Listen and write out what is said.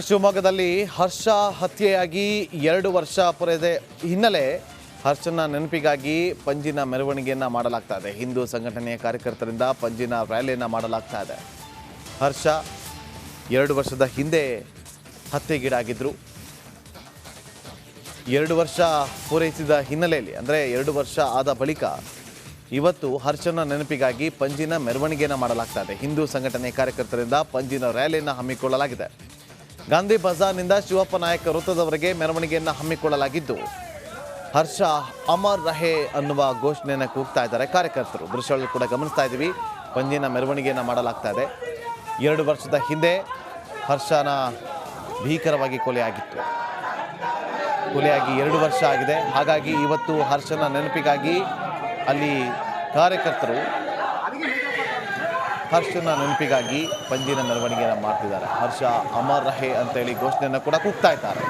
ಶಿವಮೊಗ್ಗದಲ್ಲಿ ಹರ್ಷ ಹತ್ಯೆಯಾಗಿ 2 ವರ್ಷ ಪೂರೈದ ಹಿನ್ನೆಲೆ ಹರ್ಷನ ನೆನಪಿಗಾಗಿ ಪಂಜಿನ ಮೆರವಣಿಗೆಯನ್ನು ಮಾಡಲಾಗ್ತಾ ಇದೆ. ಹಿಂದೂ ಸಂಘಟನೆಯ ಕಾರ್ಯಕರ್ತರಿಂದ ಪಂಜಿನ ರ್ಯಾಲಿಯನ್ನು ಮಾಡಲಾಗ್ತಾ ಇದೆ. ಹರ್ಷ 2 ವರ್ಷದ ಹಿಂದೆ ಹತ್ಯೆಗೀಡಾಗಿದ್ದರು. 2 ವರ್ಷ ಪೂರೈಸಿದ ಹಿನ್ನೆಲೆಯಲ್ಲಿ ಅಂದರೆ 2 ವರ್ಷ ಆದ ಬಳಿಕ ಇವತ್ತು ಹರ್ಷನ ನೆನಪಿಗಾಗಿ ಪಂಜಿನ ಮೆರವಣಿಗೆಯನ್ನು ಮಾಡಲಾಗ್ತಾ ಇದೆ. ಹಿಂದೂ ಸಂಘಟನೆಯ ಕಾರ್ಯಕರ್ತರಿಂದ ಪಂಜಿನ ರ್ಯಾಲಿಯನ್ನು ಹಮ್ಮಿಕೊಳ್ಳಲಾಗಿದೆ. ಗಾಂಧಿ ಬಜಾರ್ನಿಂದ ಶಿವಪ್ಪ ನಾಯಕ ವೃತ್ತದವರೆಗೆ ಮೆರವಣಿಗೆಯನ್ನು ಹಮ್ಮಿಕೊಳ್ಳಲಾಗಿದ್ದು, ಹರ್ಷ ಅಮರ್ ರಹೆ ಅನ್ನುವ ಘೋಷಣೆಯನ್ನು ಕೂಗ್ತಾ ಇದ್ದಾರೆ ಕಾರ್ಯಕರ್ತರು. ದೃಶ್ಯಗಳು ಕೂಡ ಗಮನಿಸ್ತಾ ಇದ್ದೀವಿ. ಪಂಜಿನ ಮೆರವಣಿಗೆಯನ್ನು ಮಾಡಲಾಗ್ತಾ ಇದೆ. 2 ವರ್ಷದ ಹಿಂದೆ ಹರ್ಷನ ಭೀಕರವಾಗಿ ಕೊಲೆಯಾಗಿತ್ತು. ಕೊಲೆಯಾಗಿ 2 ವರ್ಷ ಆಗಿದೆ. ಹಾಗಾಗಿ ಇವತ್ತು ಹರ್ಷನ ನೆನಪಿಗಾಗಿ ಅಲ್ಲಿ ಕಾರ್ಯಕರ್ತರು ಹರ್ಷನ ನೆನಪಿಗಾಗಿ ಪಂಜಿನ ಮೆರವಣಿಗೆಯನ್ನು ಮಾಡ್ತಿದ್ದಾರೆ. ಹರ್ಷ ಅಮರ್ ರಹೆ ಅಂತೇಳಿ ಘೋಷಣೆಯನ್ನು ಕೂಡ ಕೂಗ್ತಾ ಇದ್ದಾರೆ.